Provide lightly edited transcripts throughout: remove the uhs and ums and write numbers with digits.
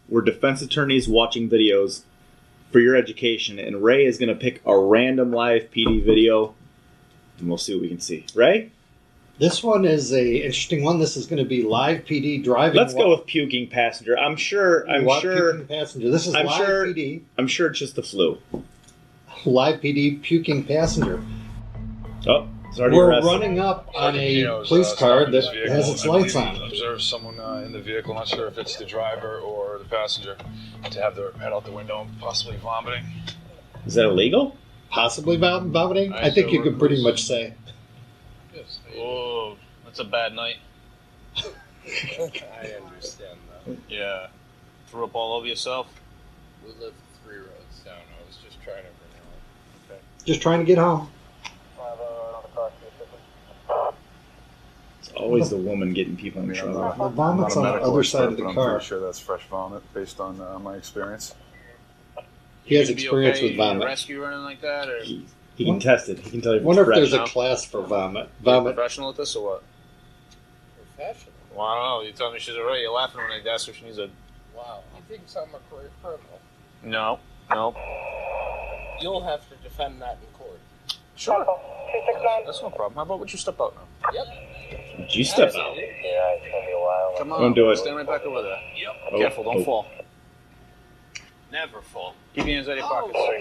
We're defense attorneys watching videos for your education, and Ray is going to pick a random LivePD video, and we'll see what we can see. Ray? This one is a interesting one. This is going to be LivePD driving. Let's go with puking passenger. I'm sure. Puking passenger. This is LivePD. I'm sure it's just the flu. LivePD puking passenger. Oh, it's already We're arrested. running up on a police car that has its lights on. Observe someone in the vehicle. Not sure if it's the driver or the passenger. To have their head out the window and possibly vomiting. Is that illegal? Possibly vomiting. I think you could pretty much say. Oh, that's a bad night. I understand that. Yeah. Threw up all over yourself? We live 3 roads down. I was just trying to bring home. Okay. Just trying to get home. It's always the woman getting people in trouble. The vomit's on the other side of the I'm car. pretty sure that's fresh vomit based on my experience. He has You gonna be experience okay? with vomit. You need a rescue or anything like that? Or He can test it. He can tell you if Wonder it's if there's fresh. a class for vomit. you a Vomit. professional at this or what? Professional? Well, I don't know. You tell me she's alright. You're laughing when I ask her if she needs a... Wow. He thinks I'm a career criminal. No. You'll have to defend that in court. Sure. That's no problem. How about would you step out now? Yep. Did you step out? Yeah, it's going to be a while. Come on. Don't do it. Stand right back over there. Yep. Oh, Careful, don't oh. fall. Never fall. Keep your hands out of your pockets. Oh,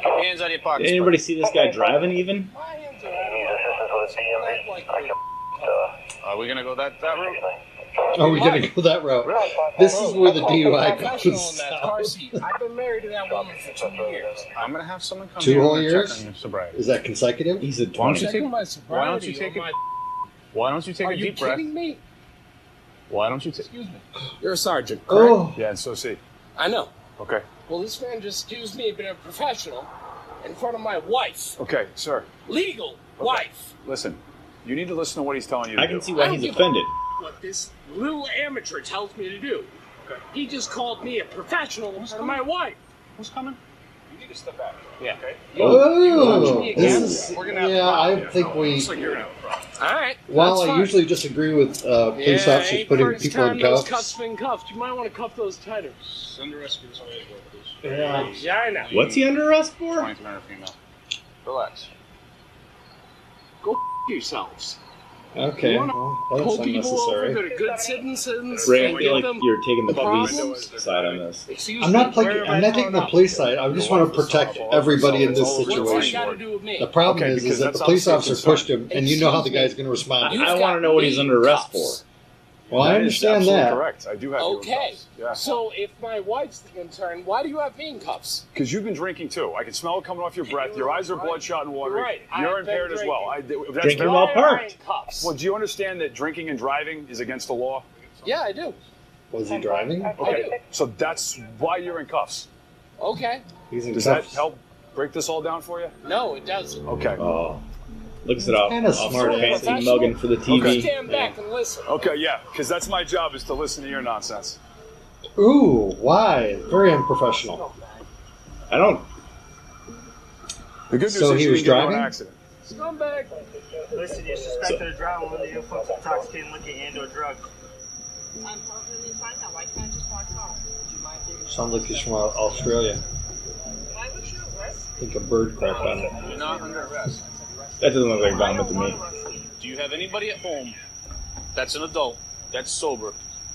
Keep your hands out of your pockets. Did anybody see this guy driving even? my hands are out. Are we going to go that route? Are we going to go that route? This is where the DUI Professional goes in that car south. seat. I've been married to that woman for 2 years. I'm going to have someone come 2 here whole and check years? on your sobriety. Is that consecutive? He's a Why don't you 20. take, My sobriety why don't you take or my- Why don't you take Are a you deep breath? kidding me? Why don't you take... Excuse me. You're a sergeant, correct? Oh, Yeah, and so see. I know. Okay. Well, this man just accused me of being a professional in front of my wife. Okay, sir. Legal wife. Listen. You need to listen to what he's telling you to I do. can see why he's offended. What this little amateur tells me to do. Okay. He just called me a professional in front of my wife. Who's coming? You need to step back. Yeah. Okay? oh, me this again? is, We're gonna have a yeah, problem I here. think we, Looks like you're gonna have a problem. All right. while that's I fine. usually disagree with police officers ain't putting first people in time those cuffs. cuffs been cuffed. You might want to cuff those tighter. Under rescue this way, please. Yeah. Yeah, I know. What's he under arrest for? 2300 female. Relax. Go yourselves. Okay, You wanna well, Pull that's people over unnecessary. that are good citizens. Ray, I and feel give like them you're taking the problems. police side on this. Excuse I'm me, not where taking. have I'm I not taking gone the up? police side. I just want to protect everybody in this What's that situation. got to do with me? The problem Okay, is because that the that's police obviously a officer concern. pushed him, and you know how the Excuse guy's going to respond. You've I got want to know what he's me under arrest cuffs. for. Well, I That is understand absolutely that. correct. I do have you in Okay. cuffs. Yeah. So if my wife's concerned, why do you have me in cuffs? Because you've been drinking too. I can smell it coming off your breath. Your eyes are bloodshot and watery. Right. You're I've been impaired as well. That's Drinking very- while Why am I parked. in cuffs? Well, do you understand that drinking and driving is against the law? Yeah, I do. Was he driving? I do. Okay. So that's why you're in cuffs. Okay. He's in Does that cuffs. help break this all down for you? No, it doesn't. Okay. Oh, looks it up. Kinda Officer smart ass. Fancy Professional? mugging for the You TV. stand back and listen. Okay, yeah, because that's my job is to listen to your nonsense. Ooh, why? Very unprofessional. I don't. The good news So is he you was didn't get into an driving? accident. Scumbag. Listen, you're suspected of driving with the influence of intoxicating liquor and or drugs. I'm perfectly fine now. Why can't I just walk home? Would you mind taking Sounds like he's from Australia. Why would you arrest I think a bird crapped on him. You're not under arrest. That doesn't look like vomit to me. Do you have anybody at home that's an adult, that's sober,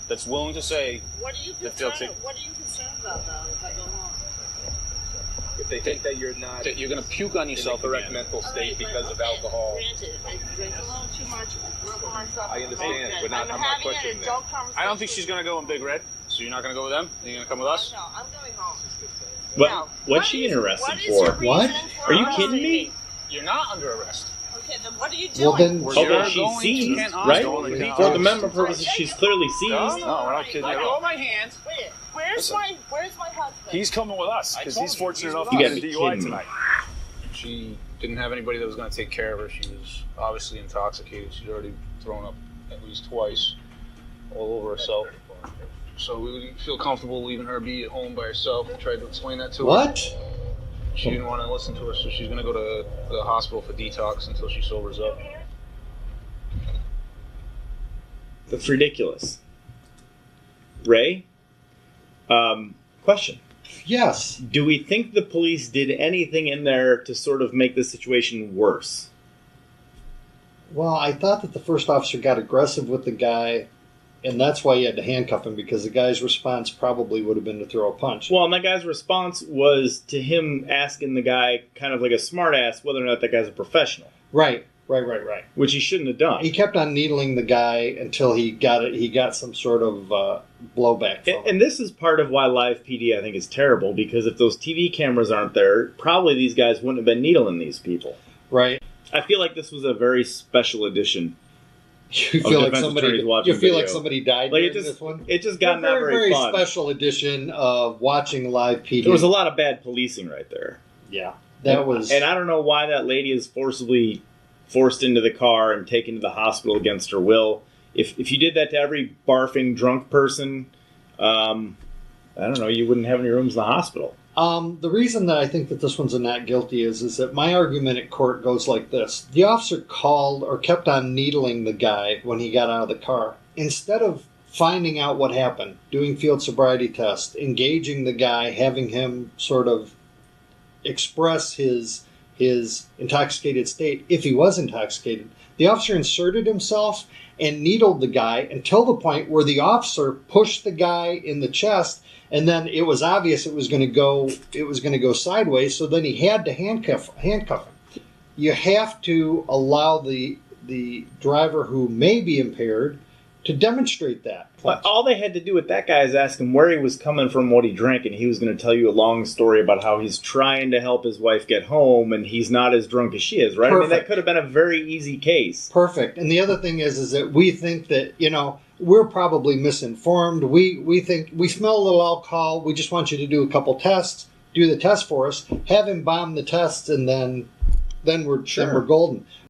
that's willing to say, What are you If they'll concerned? take- What are you concerned about though? If I go home, If they think that you're not that you're going to puke on in the yourself correct again? mental All state right, because but, of okay, alcohol, Granted, if I drink a little too much, I drink myself. I understand. We're not- I'm I'm not having questioning an that. adult conversation. I don't think she's going to go in Big Red, so you're not going to go with them? You're going to come with us? No, I'm going home. What? Now, What's she is- interested what is your for? What? reasoning for Are you arresting kidding me? You're not under arrest. Okay, then what are you doing? Well, then We're Okay, You're she's going seen, to- right? going to- For the member purposes, she's clearly seized. No, we're not kidding Let at go all. of my hand. Wait, where's my husband? He's coming with us I because told he's you, fortunate he's enough with to You get gotta a be DUI kidding me. tonight. She didn't have anybody that was going to take care of her. She was obviously intoxicated. She'd already thrown up at least twice all over herself. So we would feel comfortable leaving her be at home by herself. We tried to explain that to her. What? She didn't want to listen to us, so she's going to go to the hospital for detox until she sobers up. That's ridiculous. Ray, Question. Yes. Do we think the police did anything in there to sort of make the situation worse? Well, I thought that the first officer got aggressive with the guy, and that's why he had to handcuff him, because the guy's response probably would have been to throw a punch. Well, and that guy's response was to him asking the guy, kind of like a smartass, whether or not that guy's a professional. Right. Which he shouldn't have done. He kept on needling the guy until he got it. He got some sort of blowback from him. And this is part of why LivePD, I think, is terrible, because if those TV cameras aren't there, probably these guys wouldn't have been needling these people. Right. I feel like this was a very special edition. You feel like somebody died like during this one? It just got not very very fun. Special edition of watching LivePD. There was a lot of bad policing right there. Yeah. That was... And I don't know why that lady is forced into the car and taken to the hospital against her will. If you did that to every barfing drunk person, I don't know, you wouldn't have any rooms in the hospital. The reason that I think that this one's a not guilty is that my argument at court goes like this. The officer called or kept on needling the guy when he got out of the car. Instead of finding out what happened, doing field sobriety tests, engaging the guy, having him sort of express his intoxicated state, if he was intoxicated, the officer inserted himself and needled the guy until the point where the officer pushed the guy in the chest, and then it was obvious it was going to go sideways, so then he had to handcuff him. You have to allow the driver who may be impaired to demonstrate that. But all they had to do with that guy is ask him where he was coming from, what he drank, and he was going to tell you a long story about how he's trying to help his wife get home, and he's not as drunk as she is, right? Perfect. I mean, that could have been a very easy case. Perfect. And the other thing is that we think that, we're probably misinformed. We think we smell a little alcohol. We just want you to do a couple tests. Do the test for us. Have him bomb the tests, and then we're golden.